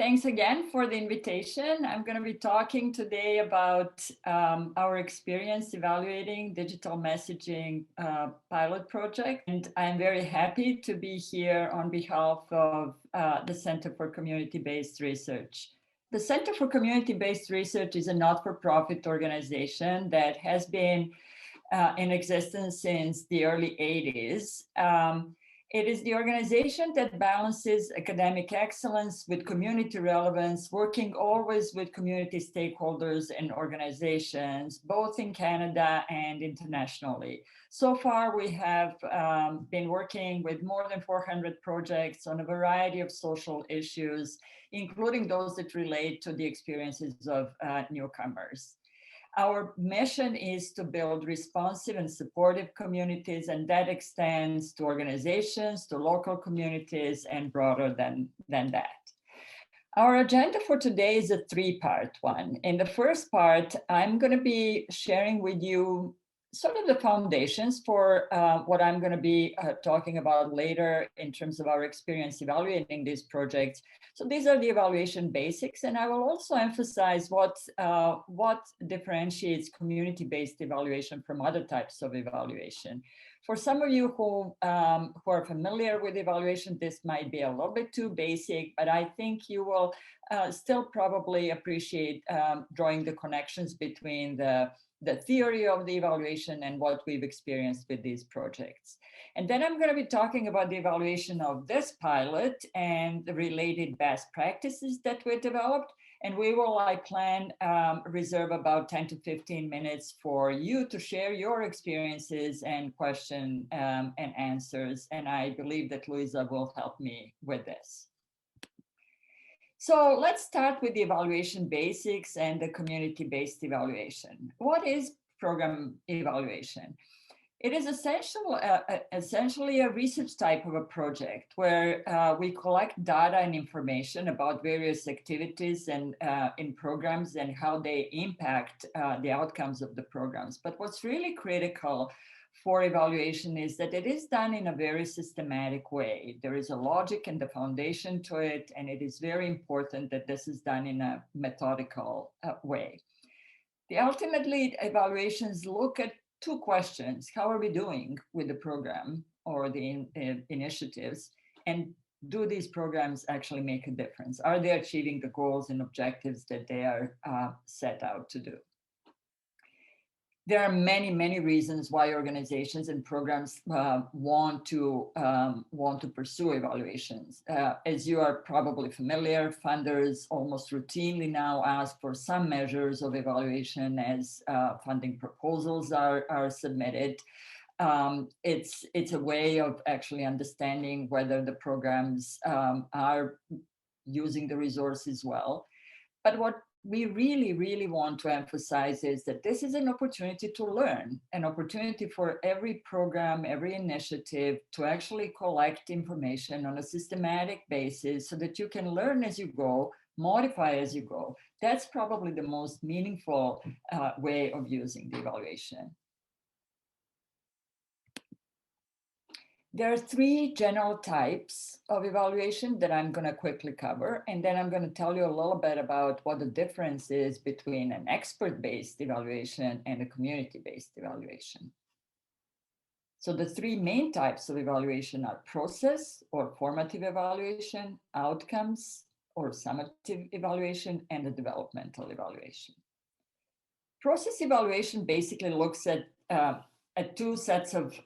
Thanks again for the invitation. I'm going to be talking today about our experience evaluating digital messaging pilot project. And I'm very happy to be here on behalf of the Center for Community-Based Research. The Center for Community-Based Research is a not-for-profit organization that has been in existence since the early 80s. It is the organization that balances academic excellence with community relevance, working always with community stakeholders and organizations, both in Canada and internationally. So far, we have been working with more than 400 projects on a variety of social issues, including those that relate to the experiences of newcomers. Our mission is to build responsive and supportive communities, and that extends to organizations, to local communities, and broader than that. Our agenda for today is a three-part one. In the first part, I'm going to be sharing with you sort of the foundations for what I'm going to be talking about later in terms of our experience evaluating these projects. So these are the evaluation basics, and I will also emphasize what differentiates community-based evaluation from other types of evaluation. For some of you who are familiar with evaluation, this might be a little bit too basic, but I think you will still probably appreciate drawing the connections between the theory of the evaluation and what we've experienced with these projects. And then I'm going to be talking about the evaluation of this pilot and the related best practices that we developed. And we will, I plan, reserve about 10 to 15 minutes for you to share your experiences and question and answers. And I believe that Luisa will help me with this. So let's start with the evaluation basics and the community-based evaluation. What is program evaluation? It is essentially a research type of a project where we collect data and information about various activities and in programs and how they impact the outcomes of the programs. But what's really critical for evaluation is that it is done in a very systematic way. There is a logic and the foundation to it, and it is very important that this is done in a methodical way. Ultimately, evaluations look at two questions. How are we doing with the program or the initiatives? And do these programs actually make a difference? Are they achieving the goals and objectives that they are set out to do? There are many, many reasons why organizations and programs want to pursue evaluations. As you are probably familiar, funders almost routinely now ask for some measures of evaluation as funding proposals are submitted. It's a way of actually understanding whether the programs are using the resources well. But what we really, really want to emphasize is that this is an opportunity to learn, an opportunity for every program, every initiative to actually collect information on a systematic basis so that you can learn as you go, modify as you go. That's probably the most meaningful way of using the evaluation. There are three general types of evaluation that I'm going to quickly cover, and then I'm going to tell you a little bit about what the difference is between an expert-based evaluation and a community-based evaluation. So the three main types of evaluation are process or formative evaluation, outcomes or summative evaluation, and the developmental evaluation. Process evaluation basically looks at two sets of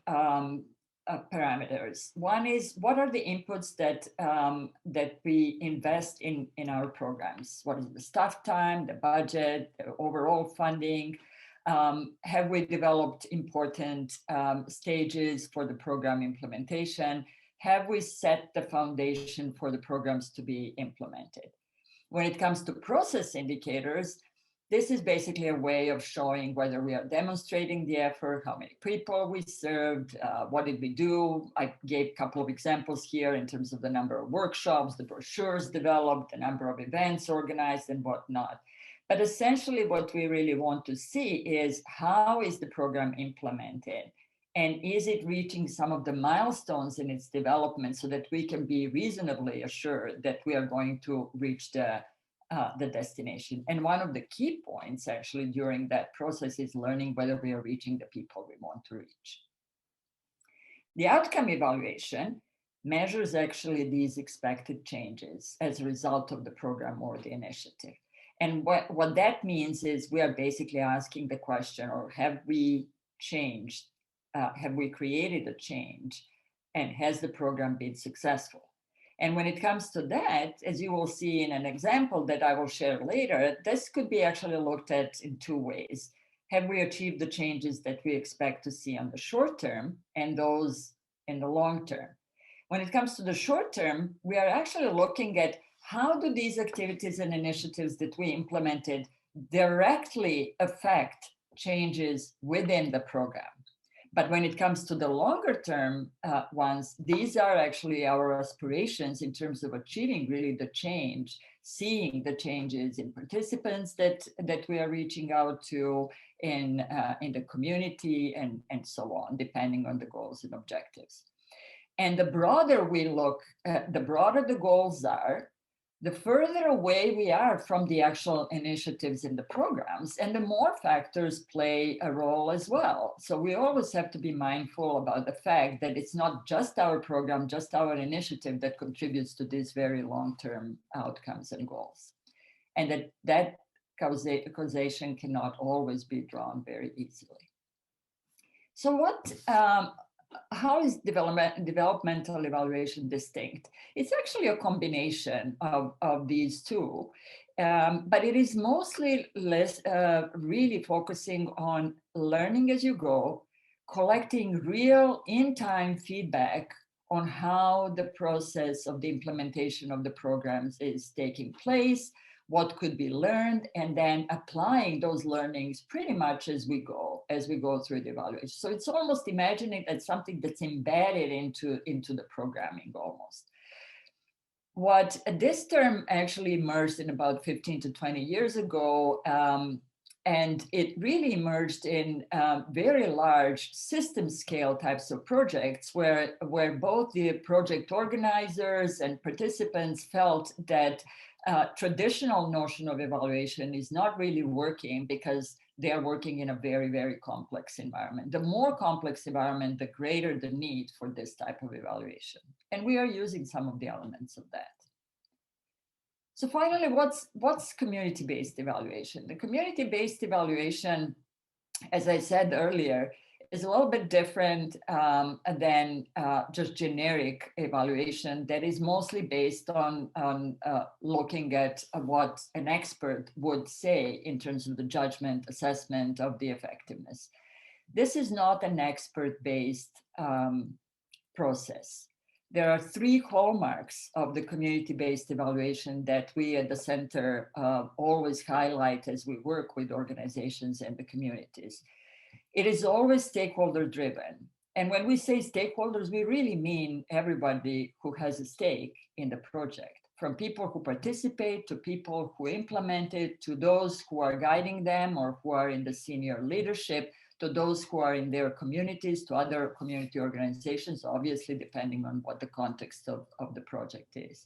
parameters. One is, what are the inputs that we invest in our programs? What is the staff time, the budget, the overall funding? Have we developed important stages for the program implementation? Have we set the foundation for the programs to be implemented? When it comes to process indicators, this is basically a way of showing whether we are demonstrating the effort, how many people we served, what did we do. I gave a couple of examples here in terms of the number of workshops, the brochures developed, the number of events organized, and whatnot. But essentially what we really want to see is, how is the program implemented? And is it reaching some of the milestones in its development so that we can be reasonably assured that we are going to reach the destination? And one of the key points actually during that process is learning whether we are reaching the people we want to reach. The outcome evaluation measures actually these expected changes as a result of the program or the initiative. And what that means is we are basically asking the question, or have we changed? Have we created a change? And has the program been successful? And when it comes to that, as you will see in an example that I will share later, this could be actually looked at in two ways. Have we achieved the changes that we expect to see on the short term and those in the long term? When it comes to the short term, we are actually looking at how do these activities and initiatives that we implemented directly affect changes within the program. But when it comes to the longer term ones, these are actually our aspirations in terms of achieving really the change, seeing the changes in participants that we are reaching out to, in the community, and so on, depending on the goals and objectives. And the broader we look, the broader the goals are, the further away we are from the actual initiatives in the programs, and the more factors play a role as well. So we always have to be mindful about the fact that it's not just our program, just our initiative that contributes to these very long-term outcomes and goals. And that causation cannot always be drawn very easily. So how is developmental evaluation distinct? It's actually a combination of these two, but it is mostly really focusing on learning as you go, collecting real in-time feedback on how the process of the implementation of the programs is taking place, what could be learned, and then applying those learnings pretty much as we go through the evaluation. So it's almost imagining it as something that's embedded into the programming almost. What this term actually emerged in about 15 to 20 years ago, and it really emerged in very large system scale types of projects where both the project organizers and participants felt that traditional notion of evaluation is not really working because they are working in a very, very complex environment. The more complex environment, the greater the need for this type of evaluation. And we are using some of the elements of that. So finally, what's community-based evaluation? The community-based evaluation, as I said earlier, is a little bit different than just generic evaluation that is mostly based on looking at what an expert would say in terms of the judgment, assessment of the effectiveness. This is not an expert-based process. There are three hallmarks of the community-based evaluation that we at the center always highlight as we work with organizations and the communities. It is always stakeholder driven. And when we say stakeholders, we really mean everybody who has a stake in the project, from people who participate to people who implement it, to those who are guiding them or who are in the senior leadership, to those who are in their communities, to other community organizations, obviously depending on what the context of the project is.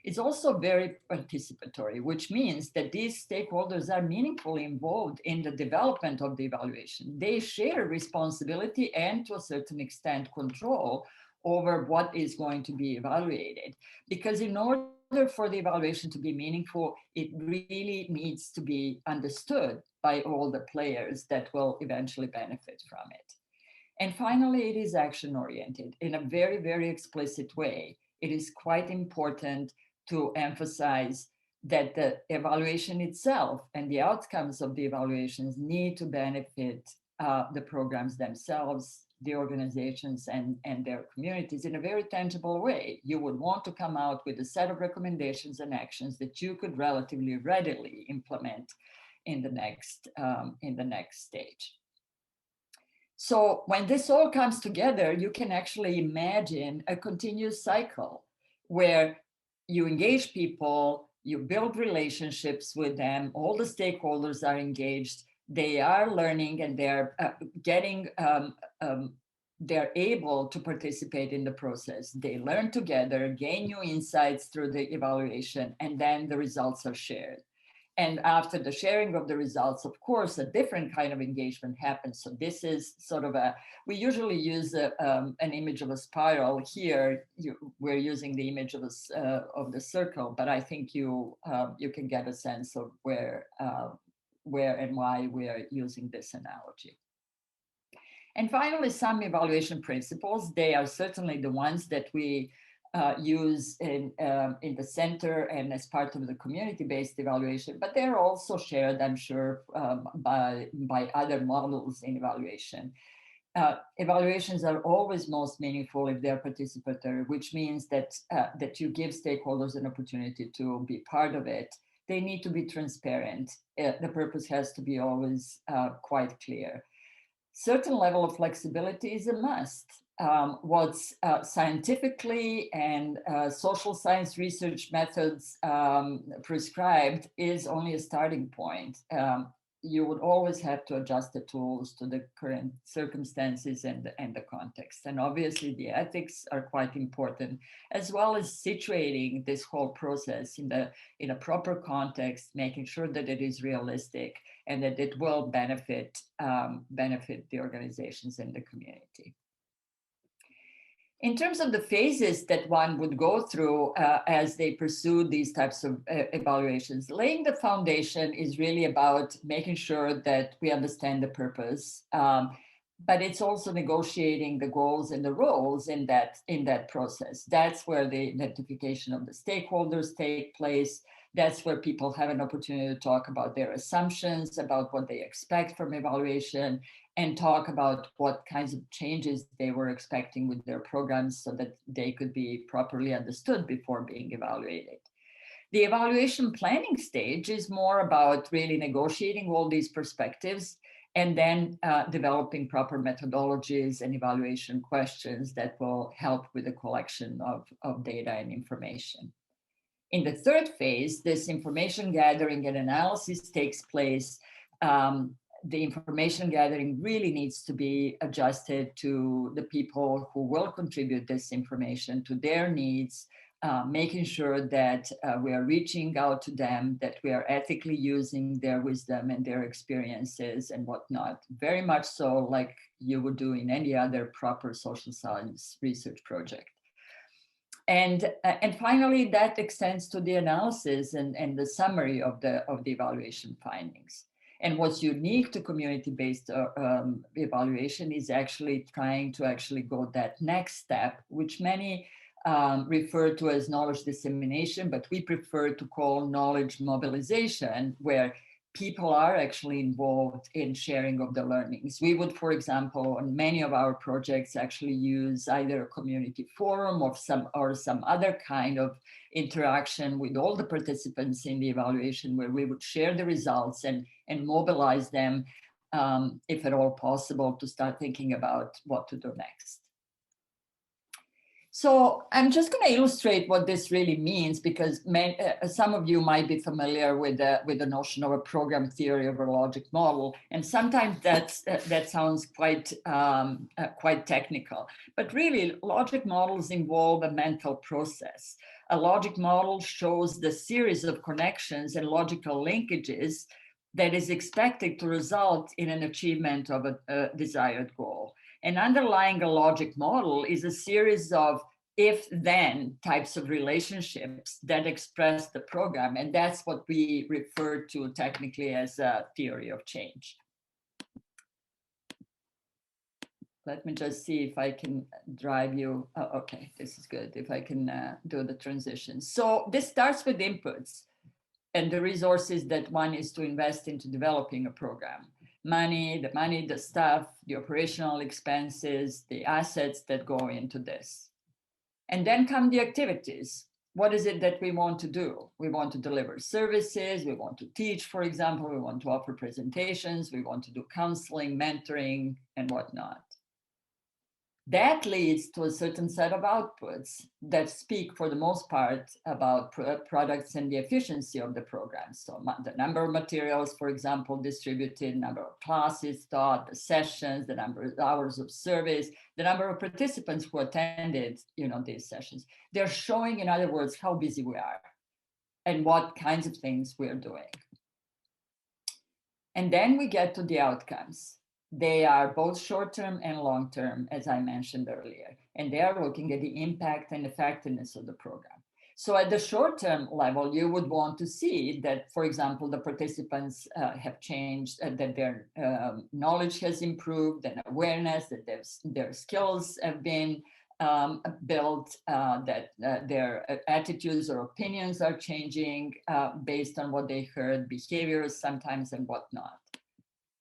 It's also very participatory, which means that these stakeholders are meaningfully involved in the development of the evaluation. They share responsibility and, to a certain extent, control over what is going to be evaluated. Because in order for the evaluation to be meaningful, it really needs to be understood by all the players that will eventually benefit from it. And finally, it is action-oriented in a very, very explicit way. It is quite important to emphasize that the evaluation itself and the outcomes of the evaluations need to benefit the programs themselves, the organizations, and their communities in a very tangible way. You would want to come out with a set of recommendations and actions that you could relatively readily implement in the next stage. So when this all comes together, you can actually imagine a continuous cycle where you engage people, you build relationships with them, all the stakeholders are engaged, they are learning, and they're getting they're able to participate in the process. They learn together, gain new insights through the evaluation, and then the results are shared. And after the sharing of the results, of course, a different kind of engagement happens. So this is sort of we usually use an image of a spiral. Here, we're using the image of the circle, but I think you can get a sense of where and why we are using this analogy. And finally, some evaluation principles. They are certainly the ones that we use in the center and as part of the community-based evaluation, but they're also shared, I'm sure, by other models in evaluation. Evaluations are always most meaningful if they're participatory, which means that you give stakeholders an opportunity to be part of it. They need to be transparent. The purpose has to be always quite clear. Certain level of flexibility is a must. What's scientifically and social science research methods prescribed is only a starting point. You would always have to adjust the tools to the current circumstances and the context. And obviously the ethics are quite important, as well as situating this whole process in a proper context, making sure that it is realistic and that it will benefit the organizations and the community. In terms of the phases that one would go through as they pursue these types of evaluations, laying the foundation is really about making sure that we understand the purpose, but it's also negotiating the goals and the roles in that process. That's where the identification of the stakeholders take place. That's where people have an opportunity to talk about their assumptions, about what they expect from evaluation, and talk about what kinds of changes they were expecting with their programs so that they could be properly understood before being evaluated. The evaluation planning stage is more about really negotiating all these perspectives and then developing proper methodologies and evaluation questions that will help with the collection of data and information. In the third phase, this information gathering and analysis takes place. The information gathering really needs to be adjusted to the people who will contribute this information, to their needs, making sure that we are reaching out to them, that we are ethically using their wisdom and their experiences and whatnot, very much so like you would do in any other proper social science research project. And finally, that extends to the analysis and the summary of the evaluation findings. And what's unique to community-based evaluation is actually trying to go that next step, which many refer to as knowledge dissemination, but we prefer to call knowledge mobilization, where people are actually involved in sharing of the learnings. We would, for example, on many of our projects actually use either a community forum or some other kind of interaction with all the participants in the evaluation, where we would share the results and mobilize them, if at all possible, to start thinking about what to do next. So I'm just going to illustrate what this really means, because some of you might be familiar with the notion of a program theory of a logic model, and sometimes that sounds quite technical. But really, logic models involve a mental process. A logic model shows the series of connections and logical linkages that is expected to result in an achievement of a desired goal. And underlying a logic model is a series of if-then types of relationships that express the program. And that's what we refer to technically as a theory of change. Let me just see if I can drive you. Oh, okay, this is good. If I can do the transition. So this starts with inputs and the resources that one is to invest into developing a program. The staff, the operational expenses, the assets that go into this. And then come the activities. What is it that we want to do? We want to deliver services, we want to teach, for example, we want to offer presentations, we want to do counseling, mentoring, and whatnot. That leads to a certain set of outputs that speak for the most part about products and the efficiency of the program. So the number of materials, for example, distributed, number of classes taught, the sessions, the number of hours of service, the number of participants who attended, these sessions. They're showing, in other words, how busy we are and what kinds of things we're doing. And then we get to the outcomes. They are both short-term and long-term, as I mentioned earlier, and they are looking at the impact and effectiveness of the program. So at the short-term level, you would want to see that, for example, the participants have changed, that their knowledge has improved, and awareness, that their skills have been built, that their attitudes or opinions are changing based on what they heard, behaviors sometimes and whatnot.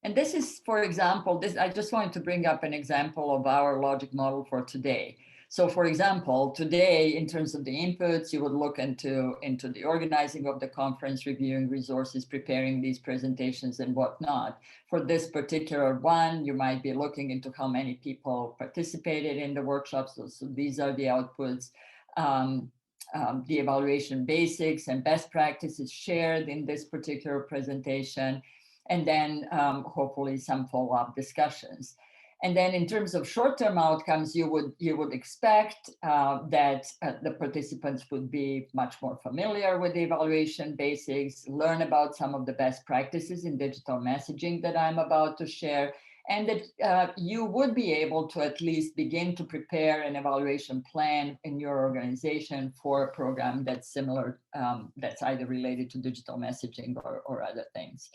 And this is, for example, I just wanted to bring up an example of our logic model for today. So for example, today, in terms of the inputs, you would look into the organizing of the conference, reviewing resources, preparing these presentations and whatnot. For this particular one, you might be looking into how many people participated in the workshops. So these are the outputs. The evaluation basics and best practices shared in this particular presentation. And then hopefully some follow-up discussions. And then in terms of short-term outcomes, you would expect that the participants would be much more familiar with the evaluation basics, learn about some of the best practices in digital messaging that I'm about to share, and that you would be able to at least begin to prepare an evaluation plan in your organization for a program that's similar, that's either related to digital messaging or other things.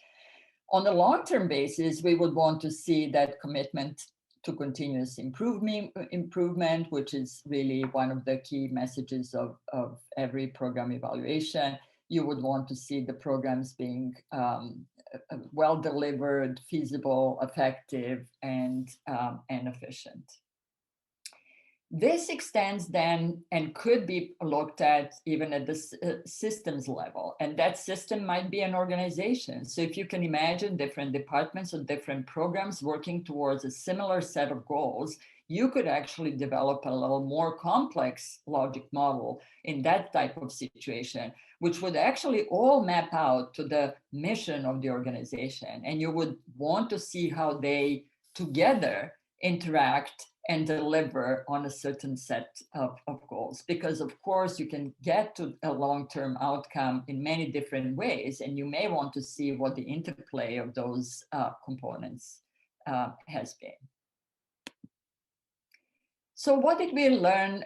On the long-term basis, we would want to see that commitment to continuous improvement, which is really one of the key messages of every program evaluation. You would want to see the programs being well delivered, feasible, effective, and efficient. This extends then and could be looked at even at the systems level, and that system might be an organization. So if you can imagine different departments or different programs working towards a similar set of goals, you could actually develop a little more complex logic model in that type of situation, which would actually all map out to the mission of the organization. And you would want to see how they together interact and deliver on a certain set of goals. Because of course you can get to a long-term outcome in many different ways, and you may want to see what the interplay of those components has been. So what did we learn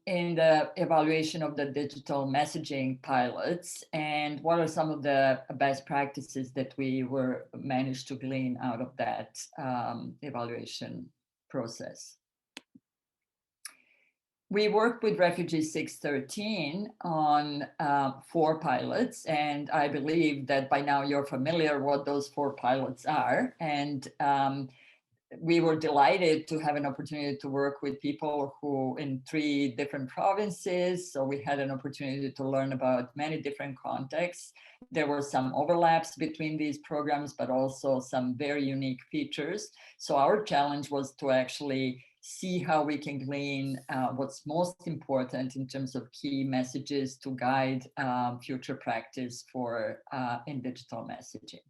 in the evaluation of the digital messaging pilots, and what are some of the best practices that we managed to glean out of that evaluation process? We worked with Refugee 613 on 4 pilots, and I believe that by now you're familiar what those 4 pilots are. And we were delighted to have an opportunity to work with people who in 3 different provinces. So we had an opportunity to learn about many different contexts. There were some overlaps between these programs, but also some very unique features. So our challenge was to actually see how we can glean what's most important in terms of key messages to guide future practice in digital messaging.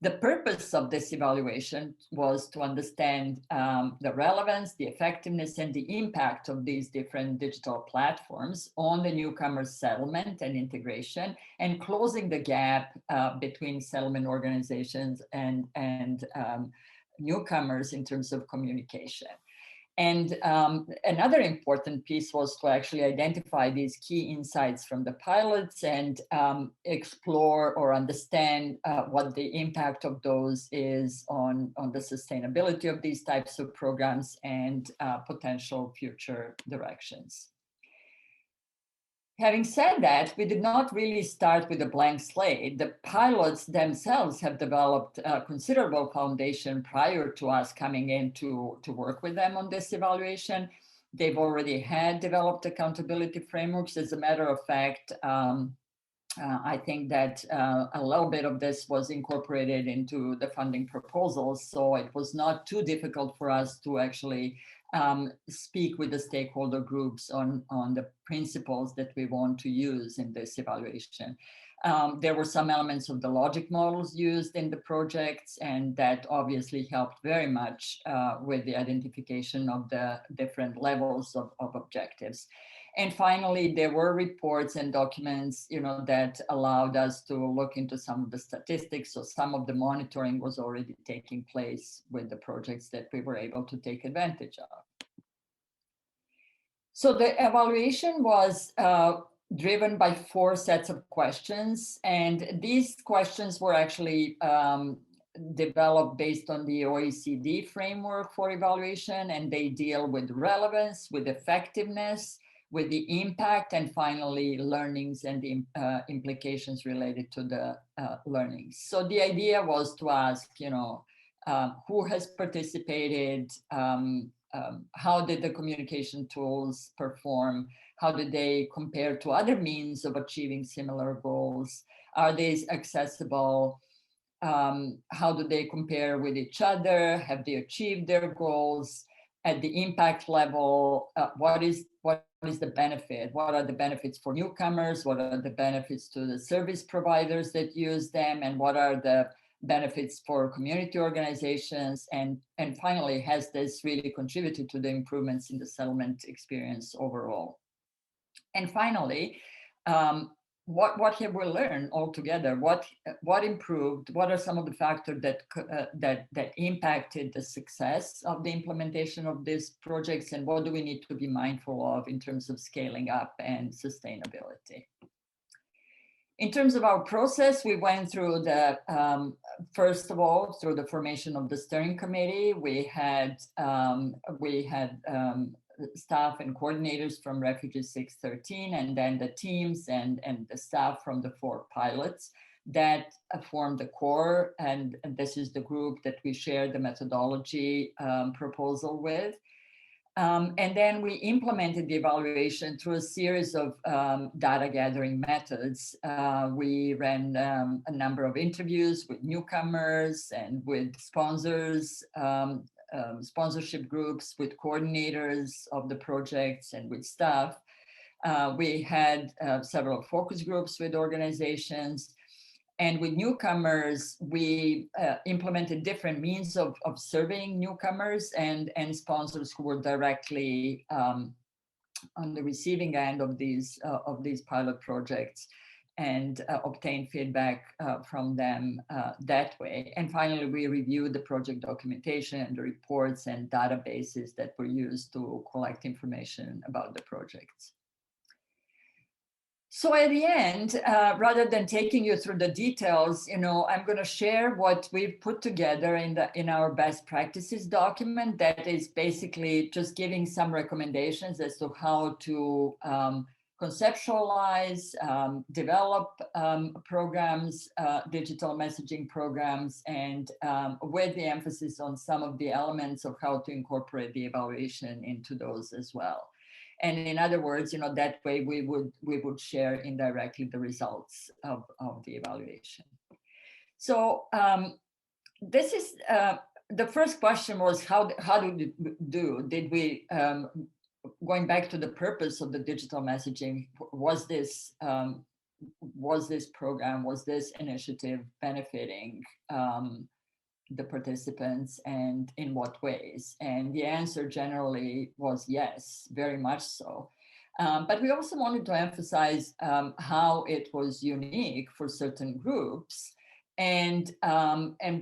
The purpose of this evaluation was to understand the relevance, the effectiveness, and the impact of these different digital platforms on the newcomers' settlement and integration, and closing the gap between settlement organizations and newcomers in terms of communication. And another important piece was to actually identify these key insights from the pilots and explore or understand what the impact of those is on the sustainability of these types of programs and potential future directions. Having said that, we did not really start with a blank slate. The pilots themselves have developed a considerable foundation prior to us coming in to work with them on this evaluation. They've already had developed accountability frameworks. As a matter of fact, I think that a little bit of this was incorporated into the funding proposals, so it was not too difficult for us to actually speak with the stakeholder groups on the principles that we want to use in this evaluation. There were some elements of the logic models used in the projects, and that obviously helped very much with the identification of the different levels of objectives. And finally, there were reports and documents, that allowed us to look into some of the statistics. So some of the monitoring was already taking place with the projects that we were able to take advantage of. So the evaluation was driven by 4 sets of questions. And these questions were actually developed based on the OECD framework for evaluation, and they deal with relevance, with effectiveness, with the impact, and finally learnings and the implications related to the learnings. So the idea was to ask, who has participated, how did the communication tools perform, how did they compare to other means of achieving similar goals, are they accessible, how do they compare with each other, have they achieved their goals, at the impact level, what is the benefit? What are the benefits for newcomers? What are the benefits to the service providers that use them? And what are the benefits for community organizations? And finally, has this really contributed to the improvements in the settlement experience overall? And finally, what have we learned altogether? What improved? What are some of the factors that impacted the success of the implementation of these projects? And what do we need to be mindful of in terms of scaling up and sustainability? In terms of our process, we went through the, first of all, through the formation of the steering committee. We had staff and coordinators from Refugee 613, and then the teams and the staff from the 4 pilots that formed the core. And this is the group that we shared the methodology proposal with. And then we implemented the evaluation through a series of data gathering methods. We ran a number of interviews with newcomers and with sponsors, sponsorship groups, with coordinators of the projects, and with staff. We had several focus groups with organizations. And with newcomers, we implemented different means of surveying newcomers and sponsors who were directly on the receiving end of these pilot projects, and obtain feedback from them that way. And finally, we reviewed the project documentation and the reports and databases that were used to collect information about the projects. So at the end, rather than taking you through the details, I'm going to share what we've put together in our best practices document that is basically just giving some recommendations as to how to conceptualize, develop programs, digital messaging programs, and with the emphasis on some of the elements of how to incorporate the evaluation into those as well. And in other words, that way we would share indirectly the results of the evaluation. So this is the first question was how did we do? Did we going back to the purpose of the digital messaging, was this program, was this initiative benefiting the participants, and in what ways? And the answer generally was yes, very much so. But we also wanted to emphasize how it was unique for certain groups, and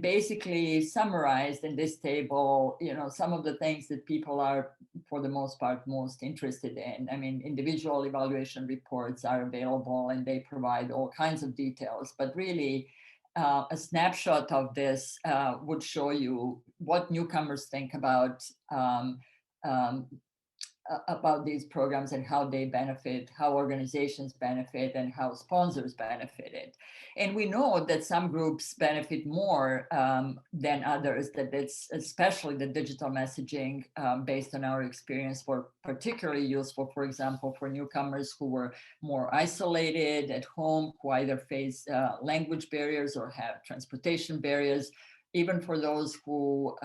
basically summarized in this table, some of the things that people are, for the most part, most interested in. I mean, individual evaluation reports are available, and they provide all kinds of details, but really, a snapshot of this would show you what newcomers think about these programs and how they benefit, how organizations benefit, and how sponsors benefited. And we know that some groups benefit more than others, that it's especially the digital messaging based on our experience were particularly useful, for example, for newcomers who were more isolated at home, who either face language barriers or have transportation barriers, even for those who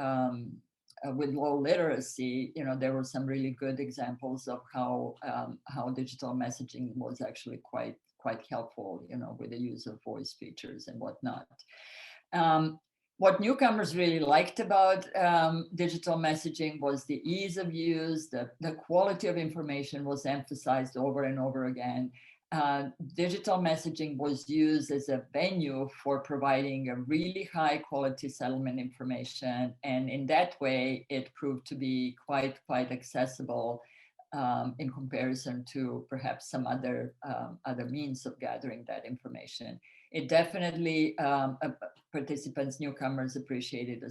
with low literacy, there were some really good examples of how digital messaging was actually quite helpful, with the use of voice features and whatnot. What newcomers really liked about digital messaging was the ease of use, the quality of information was emphasized over and over again. Digital messaging was used as a venue for providing a really high quality settlement information. And in that way, it proved to be quite accessible in comparison to perhaps some other means of gathering that information. It definitely, participants, newcomers appreciated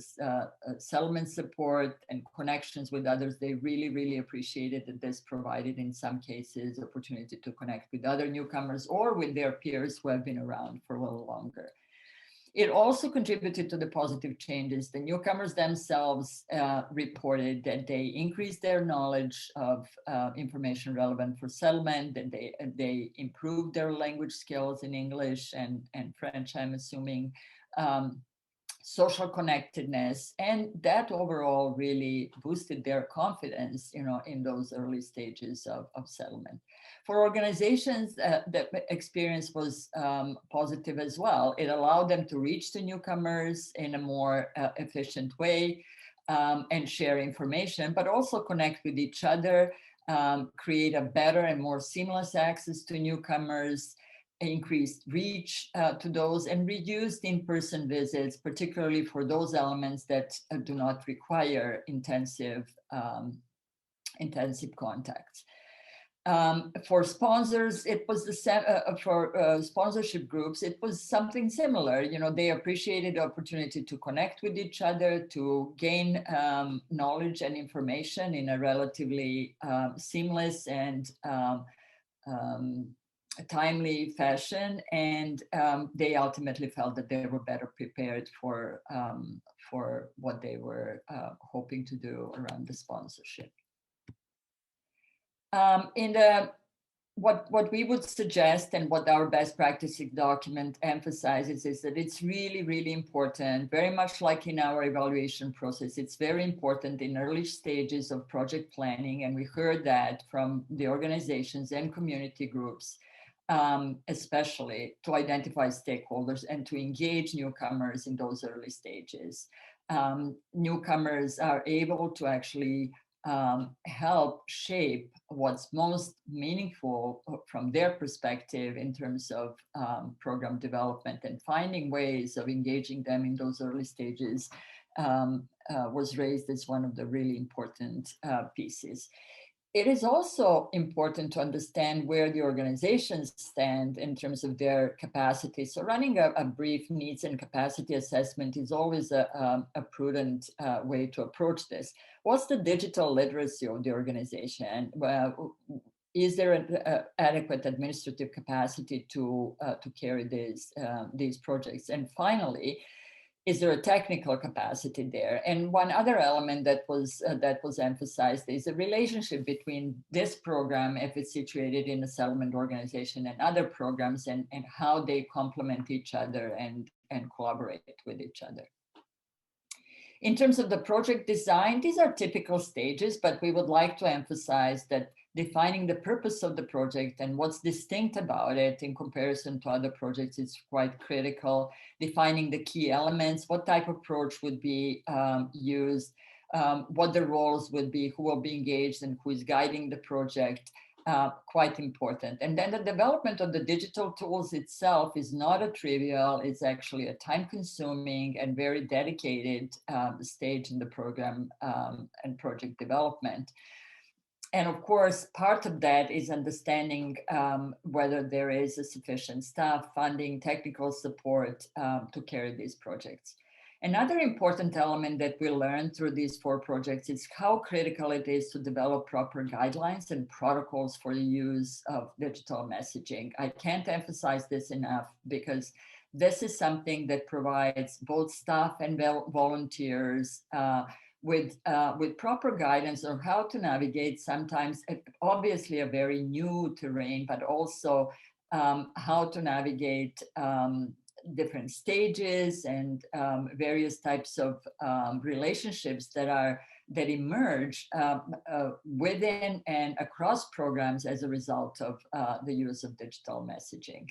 settlement support and connections with others. They really appreciated that this provided, in some cases, opportunity to connect with other newcomers or with their peers who have been around for a little longer. It also contributed to the positive changes. The newcomers themselves reported that they increased their knowledge of information relevant for settlement, and they improved their language skills in English and French, I'm assuming, social connectedness, and that overall really boosted their confidence, in those early stages of settlement. For organizations, the experience was positive as well. It allowed them to reach the newcomers in a more efficient way and share information, but also connect with each other, create a better and more seamless access to newcomers, increased reach to those, and reduced in-person visits, particularly for those elements that do not require intensive contacts. For sponsors, it was for sponsorship groups, it was something similar. They appreciated the opportunity to connect with each other, to gain knowledge and information in a relatively seamless and timely fashion, and they ultimately felt that they were better prepared for what they were hoping to do around the sponsorship. What we would suggest, and what our best practices document emphasizes, is that it's really important, very much like in our evaluation process, it's very important in early stages of project planning, and we heard that from the organizations and community groups, especially, to identify stakeholders and to engage newcomers in those early stages. Newcomers are able to actually help shape what's most meaningful from their perspective in terms of program development, and finding ways of engaging them in those early stages was raised as one of the really important pieces. It is also important to understand where the organizations stand in terms of their capacity. So running a brief needs and capacity assessment is always a prudent way to approach this. What's the digital literacy of the organization? Well, is there an adequate administrative capacity to carry these projects? And finally, is there a technical capacity there? And one other element that was emphasized is the relationship between this program, if it's situated in a settlement organization, and other programs, and how they complement each other and collaborate with each other. In terms of the project design, these are typical stages, but we would like to emphasize that defining the purpose of the project and what's distinct about it in comparison to other projects is quite critical. Defining the key elements, what type of approach would be used, what the roles would be, who will be engaged, and who is guiding the project. Quite important. And then the development of the digital tools itself is not a trivial, it's actually a time-consuming and very dedicated stage in the program and project development. And of course, part of that is understanding whether there is a sufficient staff, funding, technical support to carry these projects. Another important element that we learned through these 4 projects is how critical it is to develop proper guidelines and protocols for the use of digital messaging. I can't emphasize this enough, because this is something that provides both staff and volunteers with proper guidance on how to navigate sometimes obviously a very new terrain, but also how to navigate different stages and various types of relationships that are that emerge within and across programs as a result of the use of digital messaging.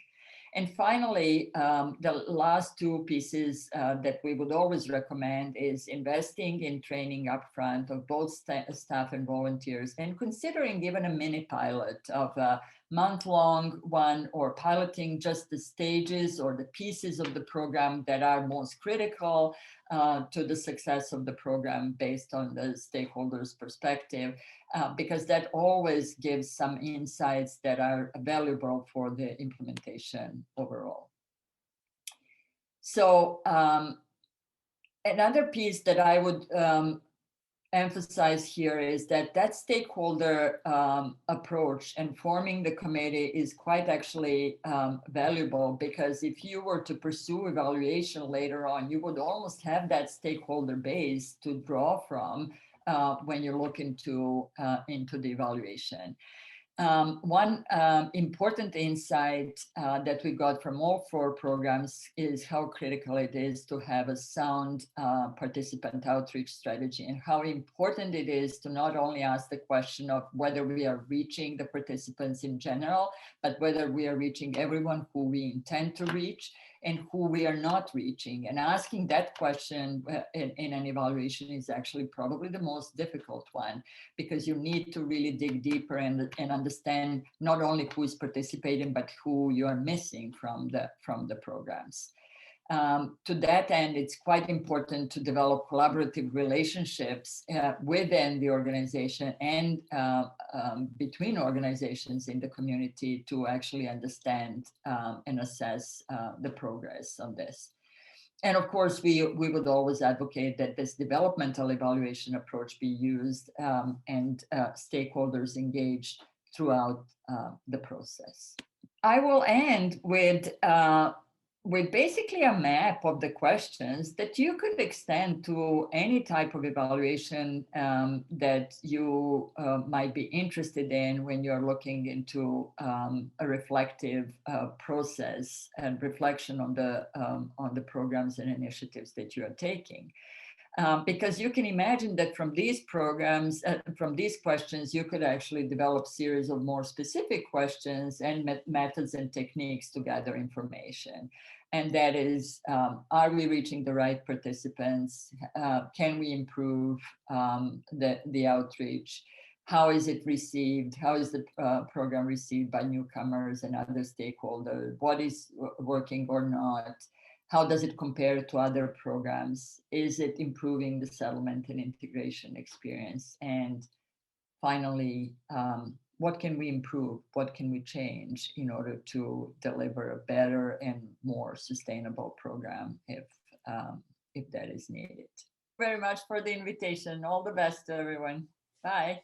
And finally, the last two pieces that we would always recommend is investing in training upfront of both staff and volunteers, and considering even a mini pilot of a month-long one, or piloting just the stages or the pieces of the program that are most critical to the success of the program based on the stakeholders' perspective, because that always gives some insights that are valuable for the implementation overall. So another piece that I would emphasize here is that stakeholder approach and forming the committee is quite actually valuable, because if you were to pursue evaluation later on, you would almost have that stakeholder base to draw from when you look into the evaluation. One important insight that we got from all 4 programs is how critical it is to have a sound participant outreach strategy, and how important it is to not only ask the question of whether we are reaching the participants in general, but whether we are reaching everyone who we intend to reach and who we are not reaching. And asking that question in an evaluation is actually probably the most difficult one, because you need to really dig deeper and understand not only who is participating, but who you are missing from the programs. To that end, it's quite important to develop collaborative relationships within the organization and between organizations in the community to actually understand and assess the progress on this. And of course, we would always advocate that this developmental evaluation approach be used and stakeholders engaged throughout the process. I will end with basically a map of the questions that you could extend to any type of evaluation that you might be interested in when you're looking into a reflective process and reflection on the programs and initiatives that you are taking. Because you can imagine that from these programs, from these questions, you could actually develop series of more specific questions and methods and techniques to gather information. And that is, are we reaching the right participants? Can we improve the outreach? How is it received? How is the program received by newcomers and other stakeholders? What is working or not? How does it compare to other programs? Is it improving the settlement and integration experience? And finally, what can we improve? What can we change in order to deliver a better and more sustainable program if that is needed? Very much for the invitation. All the best to everyone. Bye.